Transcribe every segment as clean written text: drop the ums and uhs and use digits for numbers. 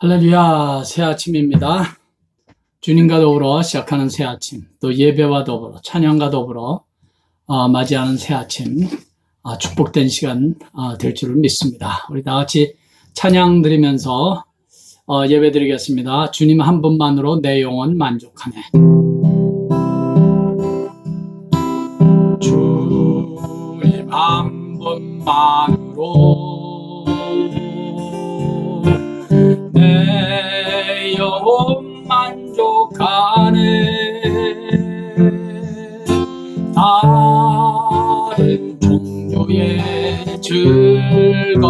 할렐루야, 새 아침입니다. 주님과 더불어 시작하는 새 아침, 또 예배와 더불어 찬양과 더불어 맞이하는 새 아침, 축복된 시간 될 줄을 믿습니다. 우리 다 같이 찬양 드리면서 예배 드리겠습니다. 주님 한 분만으로 내 영혼 만족하네. 주님 한 분만으로 내 영혼 만족하네. 다른 종류의 즐거움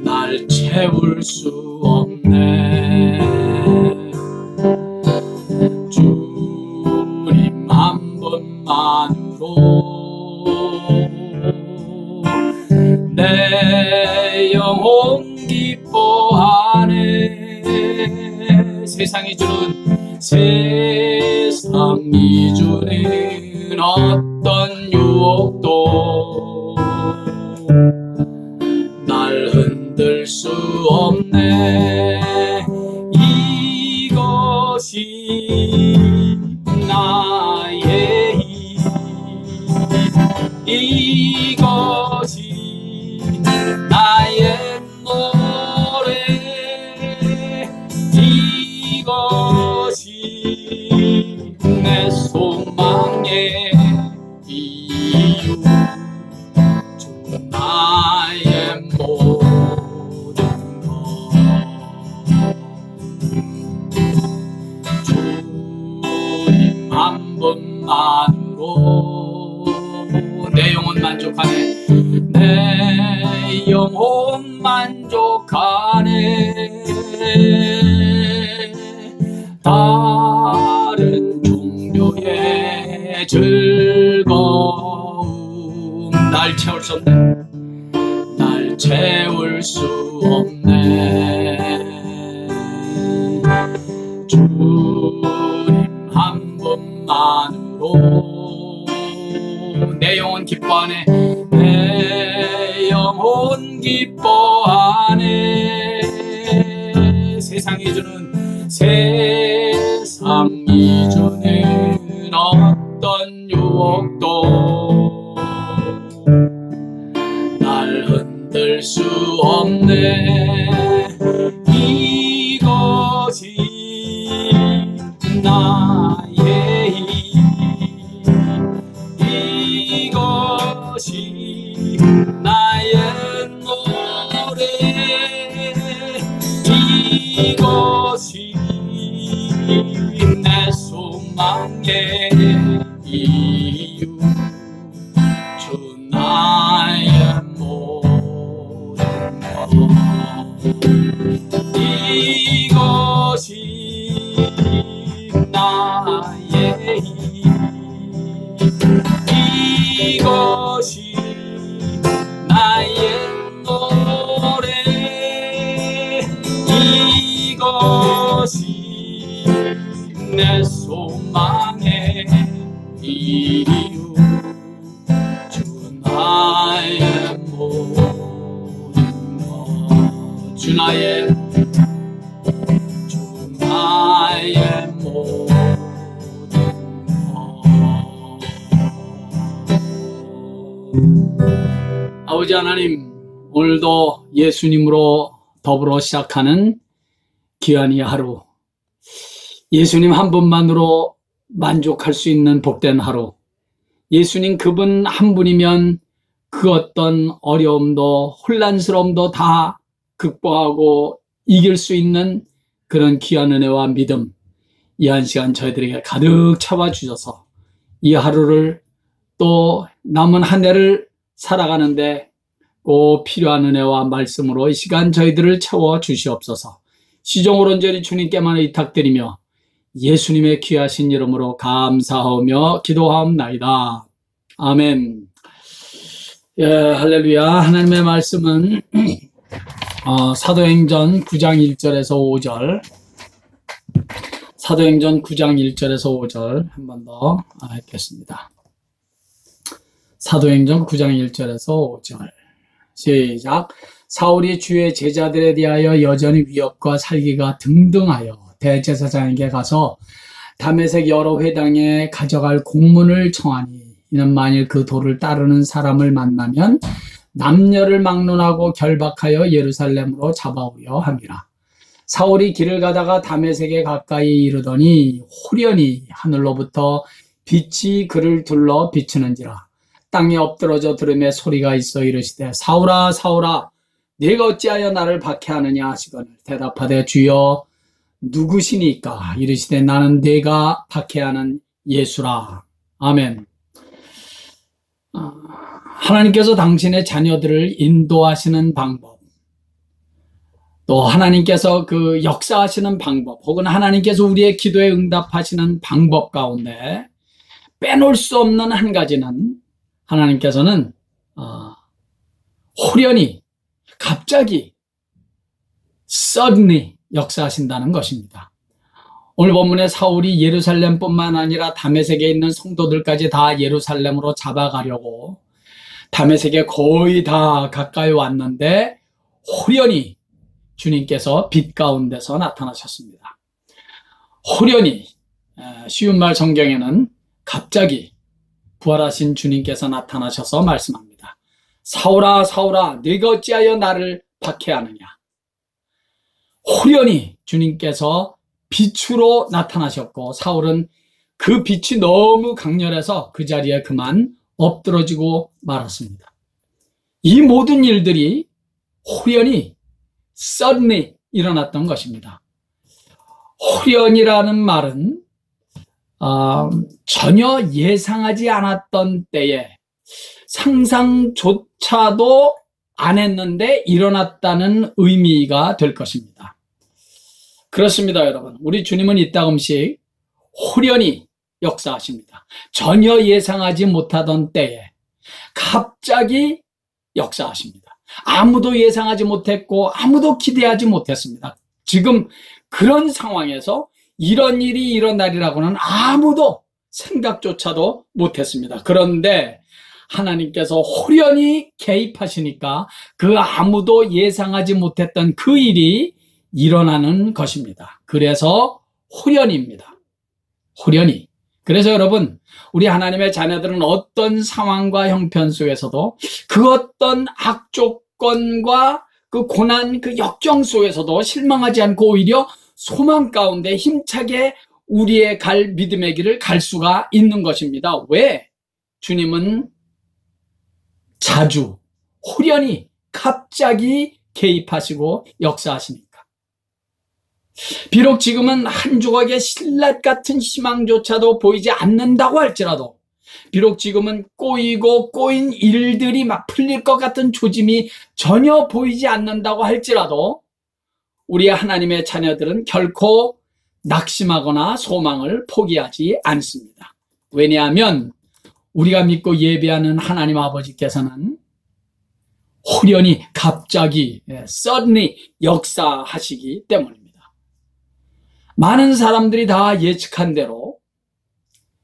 날 채울 수 없네. 주님 한 분만으로 내 영혼 기뻐하네. 세상이 주는 어떤 유혹도 날 흔들 수 없네. 이것이 나의 힘, 이것이 나의 노래, 이것이 내 소망의 이유. 주 나의 모든 것, 주님 한 분만으로 내 영혼 만족하네. 내 영혼 만족하네. 다른 종류의 즐거움 날 채울 수 없네. 날 채울 수 없네. 주님 한 분만으로 내 영혼 기뻐하네. 내 영혼 기뻐하네. 세상이 주는 어떤 유혹도 날 흔들 수 없네. 이것이 나의 힘, 이것이 나의 노래, 이것이 내 소망의 이유. 주 나의 모든 것, 이것이 나의 힘, 이것이 나의 노래, 이것이 내 소망의 이유. 주 나의 모든 것, 주 나의 모든 것. 아버지 하나님, 오늘도 예수님으로 더불어 시작하는 귀한 이 하루, 예수님 한 분만으로 만족할 수 있는 복된 하루, 예수님 그분 한 분이면 그 어떤 어려움도 혼란스러움도 다 극복하고 이길 수 있는 그런 귀한 은혜와 믿음, 이 한 시간 저희들에게 가득 채워 주셔서 이 하루를 또 남은 한 해를 살아가는데 꼭 필요한 은혜와 말씀으로 이 시간 저희들을 채워 주시옵소서. 시종을 온전히 주님께만 의탁드리며 예수님의 귀하신 이름으로 감사하며 기도하옵나이다. 아멘. 예, 할렐루야. 하나님의 말씀은 사도행전 9장 1절에서 5절, 사도행전 9장 1절에서 5절 한 번 더 읽겠습니다. 사도행전 9장 1절에서 5절 시작. 사울이 주의 제자들에 대하여 여전히 위협과 살기가 등등하여 대제사장에게 가서 다메섹 여러 회당에 가져갈 공문을 청하니 이는 만일 그 도를 따르는 사람을 만나면 남녀를 막론하고 결박하여 예루살렘으로 잡아오려 함이라. 사울이 길을 가다가 다메섹에 가까이 이르더니 호련히 하늘로부터 빛이 그를 둘러 비추는지라. 땅에 엎드러져 들음에 소리가 있어 이르시되 사울아 사울아 네가 어찌하여 나를 박해하느냐 하시거늘 대답하되 주여 누구시니까 이르시되 나는 네가 박해하는 예수라. 아멘. 하나님께서 당신의 자녀들을 인도하시는 방법, 또 하나님께서 그 역사하시는 방법, 혹은 하나님께서 우리의 기도에 응답하시는 방법 가운데 빼놓을 수 없는 한 가지는 하나님께서는 호련히 갑자기 suddenly 역사하신다는 것입니다. 오늘 본문의 사울이 예루살렘뿐만 아니라 다메섹에 있는 성도들까지 다 예루살렘으로 잡아가려고 다메섹에 거의 다 가까이 왔는데 호련히 주님께서 빛 가운데서 나타나셨습니다. 호련히, 쉬운 말 성경에는 갑자기 부활하신 주님께서 나타나셔서 말씀합니다. 사울아 사울아 네가 어찌하여 나를 박해하느냐. 호련히 주님께서 빛으로 나타나셨고 사울은 그 빛이 너무 강렬해서 그 자리에 그만 엎드러지고 말았습니다. 이 모든 일들이 호련히 suddenly 일어났던 것입니다. 호련이라는 말은 전혀 예상하지 않았던 때에 상상조차도 안 했는데 일어났다는 의미가 될 것입니다. 그렇습니다, 여러분. 우리 주님은 이따금씩 호련히 역사하십니다. 전혀 예상하지 못하던 때에 갑자기 역사하십니다. 아무도 예상하지 못했고 아무도 기대하지 못했습니다. 지금 그런 상황에서 이런 일이 일어나리라고는 아무도 생각조차도 못했습니다. 그런데 하나님께서 호련히 개입하시니까 그 아무도 예상하지 못했던 그 일이 일어나는 것입니다. 그래서 호련입니다. 호련히. 그래서 여러분, 우리 하나님의 자녀들은 어떤 상황과 형편 속에서도 그 어떤 악조건과 그 고난, 그 역경 속에서도 실망하지 않고 오히려 소망 가운데 힘차게 우리의 갈 믿음의 길을 갈 수가 있는 것입니다. 왜? 주님은 자주, 호련히, 갑자기 개입하시고 역사하시니까. 비록 지금은 한 조각의 실낱 같은 희망조차도 보이지 않는다고 할지라도, 비록 지금은 꼬이고 꼬인 일들이 막 풀릴 것 같은 조짐이 전혀 보이지 않는다고 할지라도 우리 하나님의 자녀들은 결코 낙심하거나 소망을 포기하지 않습니다. 왜냐하면 우리가 믿고 예배하는 하나님 아버지께서는 호련히 갑자기 suddenly 역사하시기 때문입니다. 많은 사람들이 다 예측한 대로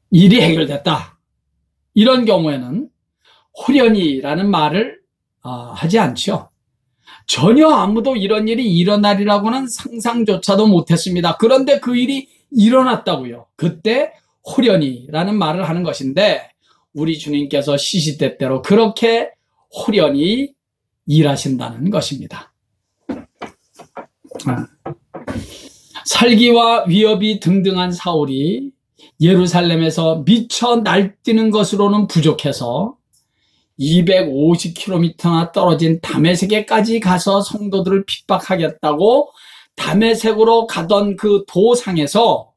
일이 해결됐다. 이런 경우에는 호련히라는 말을 하지 않죠. 전혀 아무도 이런 일이 일어나리라고는 상상조차도 못했습니다. 그런데 그 일이 일어났다고요. 그때 호련히라는 말을 하는 것인데 우리 주님께서 시시때때로 그렇게 호련히 일하신다는 것입니다. 살기와 위협이 등등한 사울이 예루살렘에서 미쳐 날뛰는 것으로는 부족해서 250km나 떨어진 다메섹에까지 가서 성도들을 핍박하겠다고 다메섹으로 가던 그 도상에서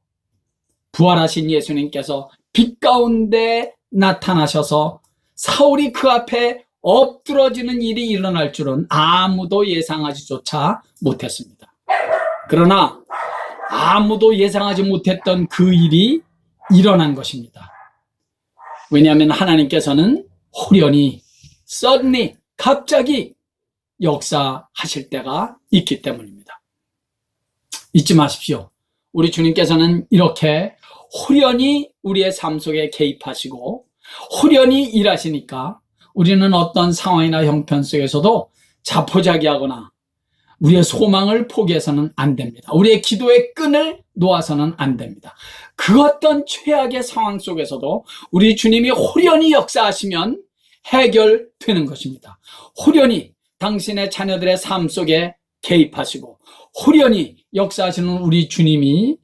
부활하신 예수님께서 빛 가운데 나타나셔서 사울이 그 앞에 엎드러지는 일이 일어날 줄은 아무도 예상하지조차 못했습니다. 그러나 아무도 예상하지 못했던 그 일이 일어난 것입니다. 왜냐하면 하나님께서는 호련히, suddenly, 갑자기 역사하실 때가 있기 때문입니다. 잊지 마십시오. 우리 주님께서는 이렇게 호련히 우리의 삶 속에 개입하시고 호련히 일하시니까 우리는 어떤 상황이나 형편 속에서도 자포자기하거나 우리의 소망을 포기해서는 안 됩니다. 우리의 기도의 끈을 놓아서는 안 됩니다. 그 어떤 최악의 상황 속에서도 우리 주님이 호련히 역사하시면 해결되는 것입니다. 호련히 당신의 자녀들의 삶 속에 개입하시고 호련히 역사하시는 우리 주님이,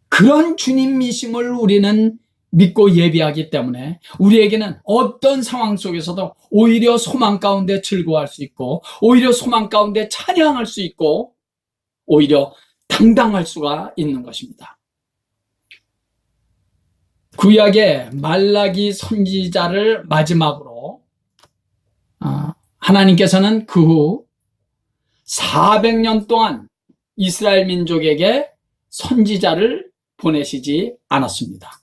그런 주님이심을 우리는 믿고 예비하기 때문에 우리에게는 어떤 상황 속에서도 오히려 소망 가운데 즐거워할 수 있고, 오히려 소망 가운데 찬양할 수 있고, 오히려 당당할 수가 있는 것입니다. 구약의 말라기 선지자를 마지막으로 하나님께서는 그 후 400년 동안 이스라엘 민족에게 선지자를 보내시지 않았습니다.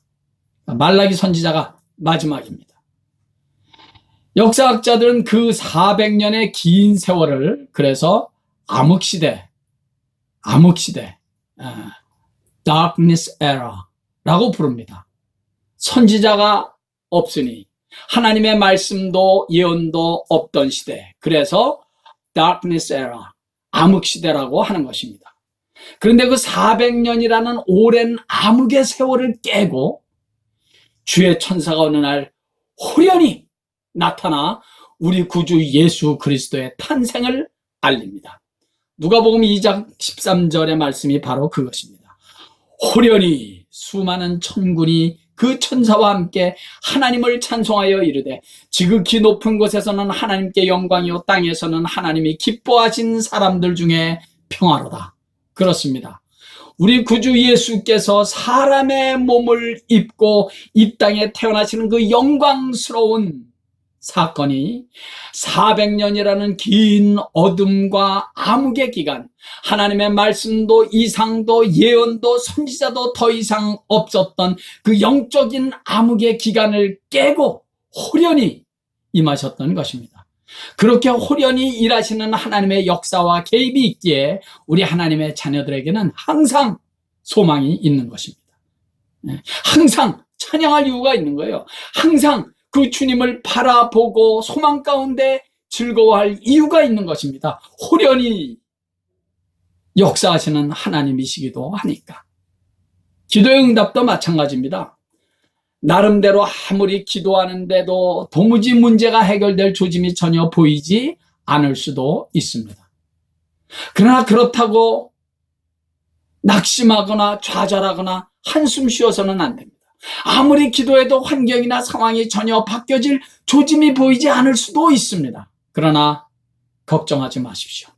말라기 선지자가 마지막입니다. 역사학자들은 그 400년의 긴 세월을 그래서 암흑시대, Darkness Era라고 부릅니다. 선지자가 없으니 하나님의 말씀도 예언도 없던 시대, 그래서 Darkness Era, 암흑시대라고 하는 것입니다. 그런데 그 400년이라는 오랜 암흑의 세월을 깨고 주의 천사가 어느 날 호련히 나타나 우리 구주 예수 그리스도의 탄생을 알립니다. 누가복음 2장 13절의 말씀이 바로 그것입니다. 호련히 수많은 천군이 그 천사와 함께 하나님을 찬송하여 이르되 지극히 높은 곳에서는 하나님께 영광이요 땅에서는 하나님이 기뻐하신 사람들 중에 평화로다. 그렇습니다. 우리 구주 예수께서 사람의 몸을 입고 이 땅에 태어나시는 그 영광스러운 사건이 400년이라는 긴 어둠과 암흑의 기간, 하나님의 말씀도 이상도 예언도 선지자도 더 이상 없었던 그 영적인 암흑의 기간을 깨고 호련히 임하셨던 것입니다. 그렇게 호련히 일하시는 하나님의 역사와 개입이 있기에 우리 하나님의 자녀들에게는 항상 소망이 있는 것입니다. 항상 찬양할 이유가 있는 거예요. 항상 그 주님을 바라보고 소망 가운데 즐거워할 이유가 있는 것입니다. 호련히 역사하시는 하나님이시기도 하니까. 기도의 응답도 마찬가지입니다. 나름대로 아무리 기도하는데도 도무지 문제가 해결될 조짐이 전혀 보이지 않을 수도 있습니다. 그러나 그렇다고 낙심하거나 좌절하거나 한숨 쉬어서는 안 됩니다. 아무리 기도해도 환경이나 상황이 전혀 바뀌어질 조짐이 보이지 않을 수도 있습니다. 그러나 걱정하지 마십시오.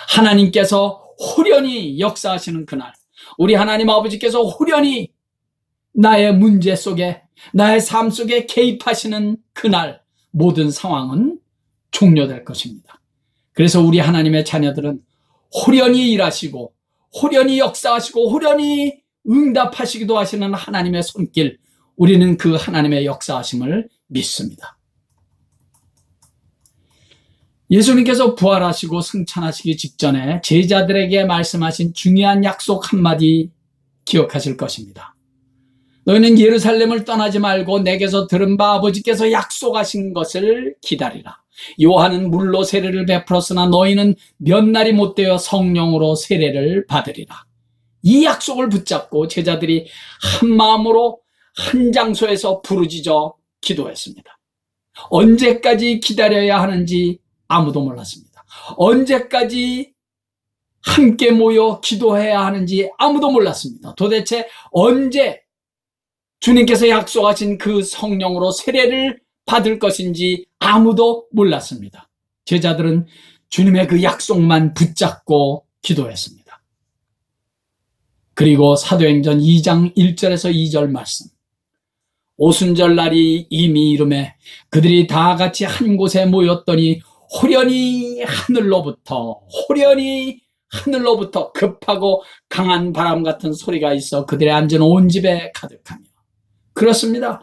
하나님께서 호련히 역사하시는 그날, 우리 하나님 아버지께서 호련히 나의 문제 속에, 나의 삶 속에 개입하시는 그날 모든 상황은 종료될 것입니다. 그래서 우리 하나님의 자녀들은 호련히 일하시고 호련히 역사하시고 호련히 응답하시기도 하시는 하나님의 손길, 우리는 그 하나님의 역사하심을 믿습니다. 예수님께서 부활하시고 승천하시기 직전에 제자들에게 말씀하신 중요한 약속 한마디 기억하실 것입니다. 너희는 예루살렘을 떠나지 말고 내게서 들은 바 아버지께서 약속하신 것을 기다리라. 요한은 물로 세례를 베풀었으나 너희는 몇 날이 못 되어 성령으로 세례를 받으리라. 이 약속을 붙잡고 제자들이 한 마음으로 한 장소에서 부르짖어 기도했습니다. 언제까지 기다려야 하는지 아무도 몰랐습니다. 언제까지 함께 모여 기도해야 하는지 아무도 몰랐습니다. 도대체 언제 주님께서 약속하신 그 성령으로 세례를 받을 것인지 아무도 몰랐습니다. 제자들은 주님의 그 약속만 붙잡고 기도했습니다. 그리고 사도행전 2장 1절에서 2절 말씀, 오순절 날이 이미 이르매 그들이 다 같이 한 곳에 모였더니 호련히 하늘로부터 급하고 강한 바람 같은 소리가 있어 그들의 앉은 온 집에 가득하며. 그렇습니다.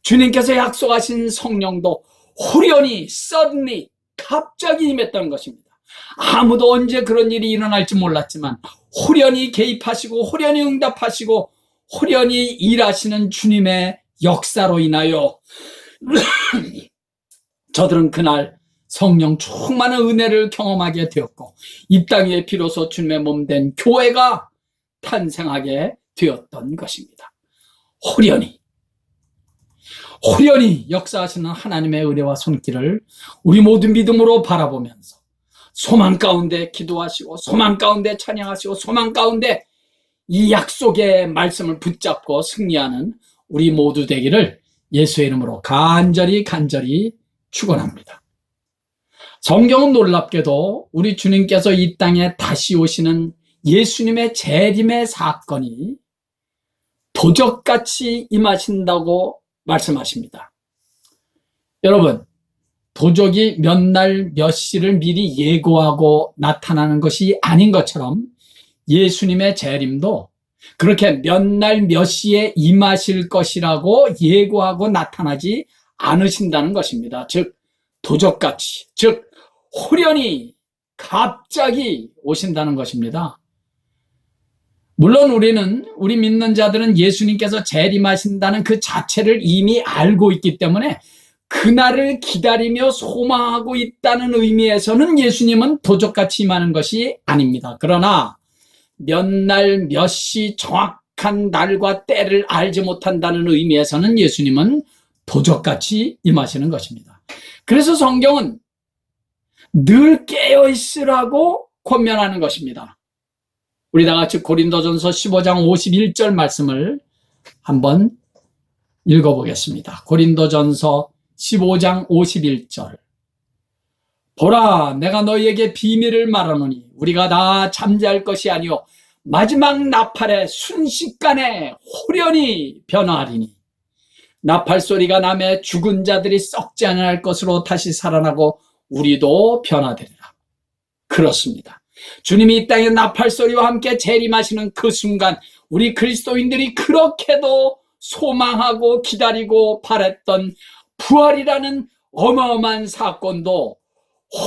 주님께서 약속하신 성령도 호련히 suddenly 갑자기 임했던 것입니다. 아무도 언제 그런 일이 일어날지 몰랐지만 호련히 개입하시고 호련히 응답하시고 호련히 일하시는 주님의 역사로 인하여 저들은 그날 성령 충만한 은혜를 경험하게 되었고 이 땅에 비로소 주님의 몸 된 교회가 탄생하게 되었던 것입니다. 호련히 역사하시는 하나님의 은혜와 손길을 우리 모두 믿음으로 바라보면서 소망 가운데 기도하시고 소망 가운데 찬양하시고 소망 가운데 이 약속의 말씀을 붙잡고 승리하는 우리 모두 되기를 예수의 이름으로 간절히 축원합니다. 성경은 놀랍게도 우리 주님께서 이 땅에 다시 오시는 예수님의 재림의 사건이 도적같이 임하신다고 말씀하십니다. 여러분, 도적이 몇 날 몇 시를 미리 예고하고 나타나는 것이 아닌 것처럼 예수님의 재림도 그렇게 몇 날 몇 시에 임하실 것이라고 예고하고 나타나지 않으신다는 것입니다. 즉 도적같이, 즉 호련히 갑자기 오신다는 것입니다. 물론 우리 믿는 자들은 예수님께서 재림하신다는 그 자체를 이미 알고 있기 때문에 그날을 기다리며 소망하고 있다는 의미에서는 예수님은 도적같이 임하는 것이 아닙니다. 그러나 몇 날 몇 시 정확한 날과 때를 알지 못한다는 의미에서는 예수님은 도적같이 임하시는 것입니다. 그래서 성경은 늘 깨어있으라고 권면하는 것입니다. 우리 다같이 고린도전서 15장 51절 말씀을 한번 읽어보겠습니다. 고린도전서 15장 51절. 보라, 내가 너희에게 비밀을 말하노니 우리가 다 잠잘 것이 아니요 마지막 나팔의 순식간에 호련히 변화하리니 나팔 소리가 나매 죽은 자들이 썩지 아니할 것으로 다시 살아나고 우리도 변화되리라. 그렇습니다. 주님이 이 땅에 나팔 소리와 함께 재림하시는 그 순간 우리 그리스도인들이 그렇게도 소망하고 기다리고 바랬던 부활이라는 어마어마한 사건도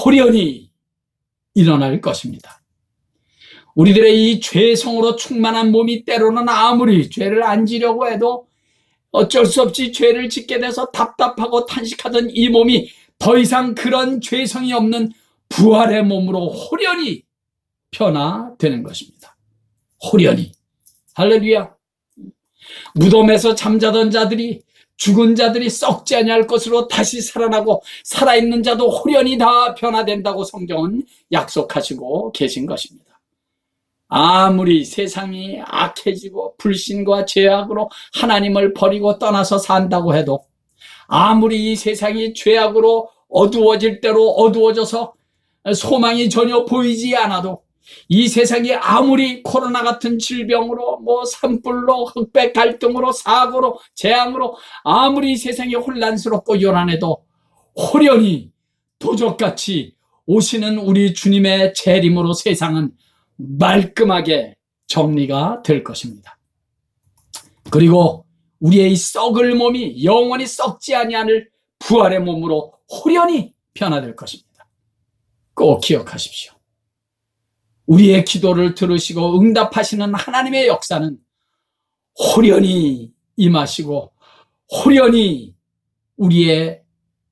호련히 일어날 것입니다. 우리들의 이 죄성으로 충만한 몸이 때로는 아무리 죄를 안 지려고 해도 어쩔 수 없이 죄를 짓게 돼서 답답하고 탄식하던 이 몸이 더 이상 그런 죄성이 없는 부활의 몸으로 호련히 변화되는 것입니다. 호련히. 할렐루야. 무덤에서 잠자던 자들이 죽은 자들이 썩지 아니할 것으로 다시 살아나고 살아있는 자도 호련히 다 변화된다고 성경은 약속하시고 계신 것입니다. 아무리 세상이 악해지고 불신과 죄악으로 하나님을 버리고 떠나서 산다고 해도 아무리 이 세상이 죄악으로 어두워질 대로 어두워져서 소망이 전혀 보이지 않아도 이 세상이 아무리 코로나 같은 질병으로 산불로 흑백 갈등으로 사고로 재앙으로 아무리 세상이 혼란스럽고 요란해도 호련히 도적같이 오시는 우리 주님의 재림으로 세상은 말끔하게 정리가 될 것입니다. 그리고 우리의 이 썩을 몸이 영원히 썩지 아니하는 부활의 몸으로 호련히 변화될 것입니다. 꼭 기억하십시오. 우리의 기도를 들으시고 응답하시는 하나님의 역사는 호련히 임하시고 호련히 우리의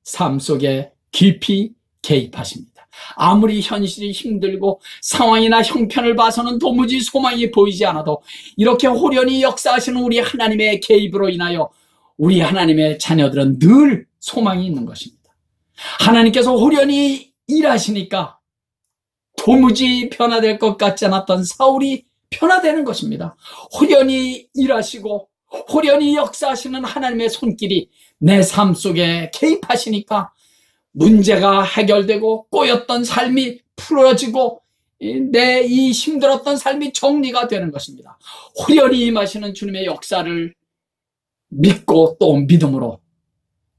삶 속에 깊이 개입하십니다. 아무리 현실이 힘들고 상황이나 형편을 봐서는 도무지 소망이 보이지 않아도 이렇게 호련히 역사하시는 우리 하나님의 개입으로 인하여 우리 하나님의 자녀들은 늘 소망이 있는 것입니다. 하나님께서 호련히 일하시니까 도무지 변화될 것 같지 않았던 사울이 변화되는 것입니다. 호련히 일하시고 호련히 역사하시는 하나님의 손길이 내 삶 속에 개입하시니까 문제가 해결되고 꼬였던 삶이 풀어지고 내 이 힘들었던 삶이 정리가 되는 것입니다. 호련히 임하시는 주님의 역사를 믿고 또 믿음으로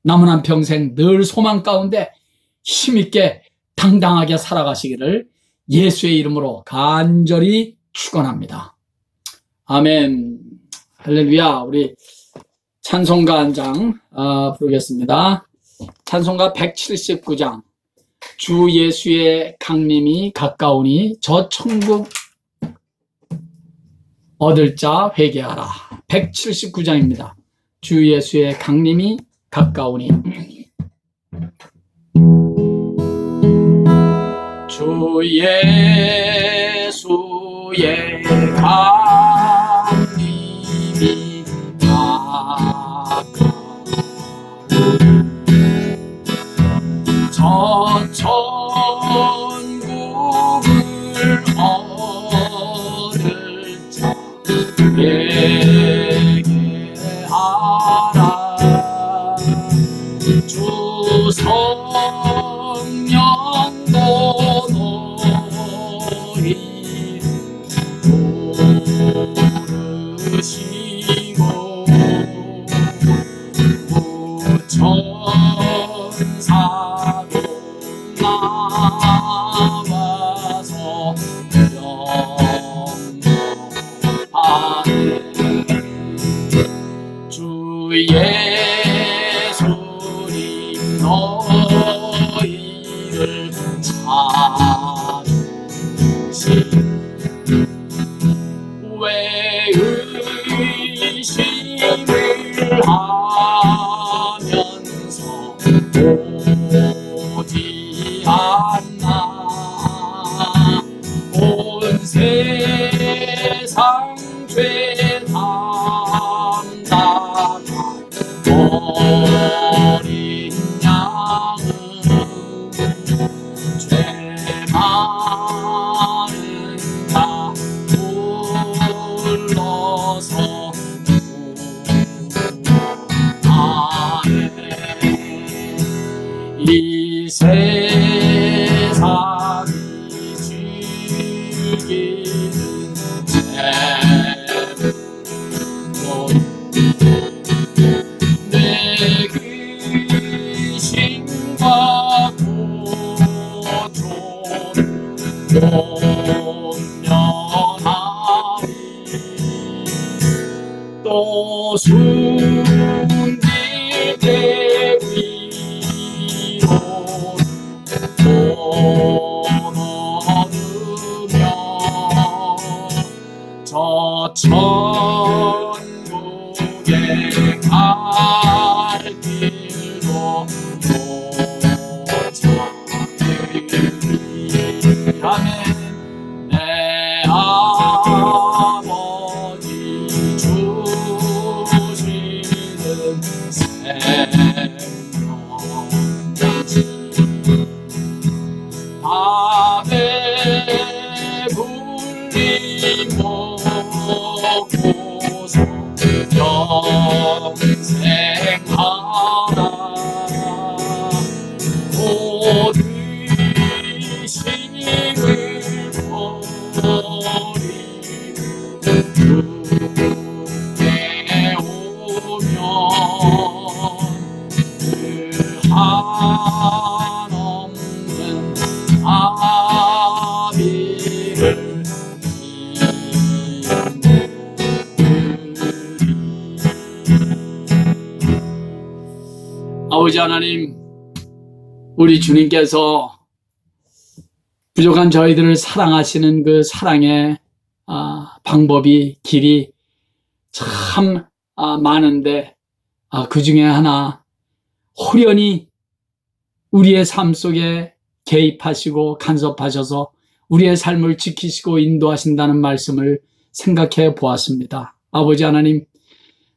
남은 한 평생 늘 소망 가운데 힘있게 당당하게 살아가시기를 예수의 이름으로 간절히 축원합니다. 아멘. 할렐루야. 우리 찬송가 한 장 부르겠습니다. 찬송가 179장. 주 예수의 강림이 가까우니 저 천국 얻을 자 회개하라. 179장입니다. 주 예수의 강림이 가까우니 주 예수의 강림이 가까이 저 천국을 얻을 자에게 하라. 주 성령도 너희 부르시고 천사도 나와서 영원하네. 주 예수님 너희를 찾으시 왜 의심을 하면서 오지 않나. 온 세상 죄 담당한 어린 양은 죄 많은 자 불러서 구하네. 이 세상이 즐기는 재물로 내 근심과 고초를 모면하리. 또 숨길 때 위로 얻으며 저 천국에 갈 길로 도착하리라면 내 아버지 주시는 생명같이 밥에 불리 먹고서 영생하라. 모든 의심을 버리고 주께 오면 그 한없는 아비를 아버지 하나님, 우리 주님께서 부족한 저희들을 사랑하시는 그 사랑의 방법이 길이 참 많은데 그 중에 하나 호련히 우리의 삶 속에 개입하시고 간섭하셔서 우리의 삶을 지키시고 인도하신다는 말씀을 생각해 보았습니다. 아버지 하나님,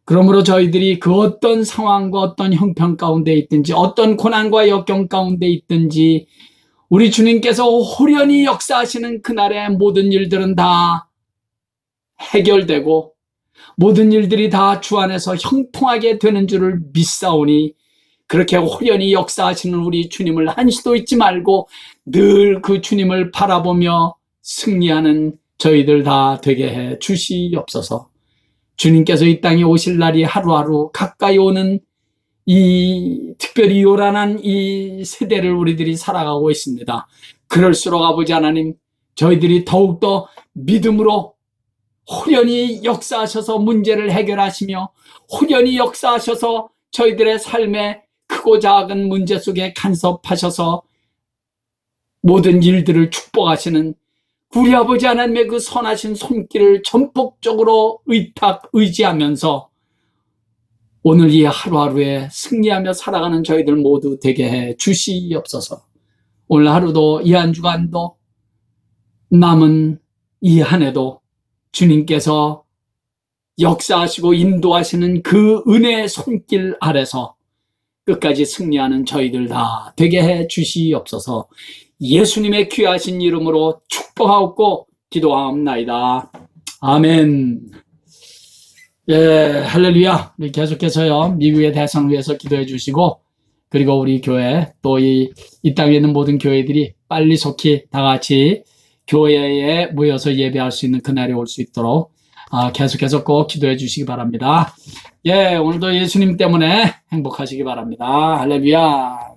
그러므로 저희들이 그 어떤 상황과 어떤 형편 가운데 있든지 어떤 고난과 역경 가운데 있든지 우리 주님께서 호련히 역사하시는 그날의 모든 일들은 다 해결되고 모든 일들이 다 주 안에서 형통하게 되는 줄을 믿사오니 그렇게 호련히 역사하시는 우리 주님을 한시도 잊지 말고 늘 그 주님을 바라보며 승리하는 저희들 다 되게 해 주시옵소서. 주님께서 이 땅에 오실 날이 하루하루 가까이 오는 이 특별히 요란한 이 세대를 우리들이 살아가고 있습니다. 그럴수록 아버지 하나님, 저희들이 더욱더 믿음으로 호련히 역사하셔서 문제를 해결하시며 호련히 역사하셔서 저희들의 삶에 크고 작은 문제 속에 간섭하셔서 모든 일들을 축복하시는 우리 아버지 하나님의 그 선하신 손길을 전폭적으로 의지하면서 오늘 이 하루하루에 승리하며 살아가는 저희들 모두 되게 해 주시옵소서. 오늘 하루도 이 한 주간도 남은 이 한 해도 주님께서 역사하시고 인도하시는 그 은혜의 손길 아래서 끝까지 승리하는 저희들 다 되게 해 주시옵소서. 예수님의 귀하신 이름으로 축복하옵고 기도하옵나이다. 아멘. 예, 할렐루야. 우리 계속해서요, 미국의 대선을 위해서 기도해 주시고, 그리고 우리 교회, 또 이 땅에 있는 모든 교회들이 빨리 속히 다 같이 교회에 모여서 예배할 수 있는 그날이 올 수 있도록 계속해서 꼭 기도해 주시기 바랍니다. 예, 오늘도 예수님 때문에 행복하시기 바랍니다. 할렐루야.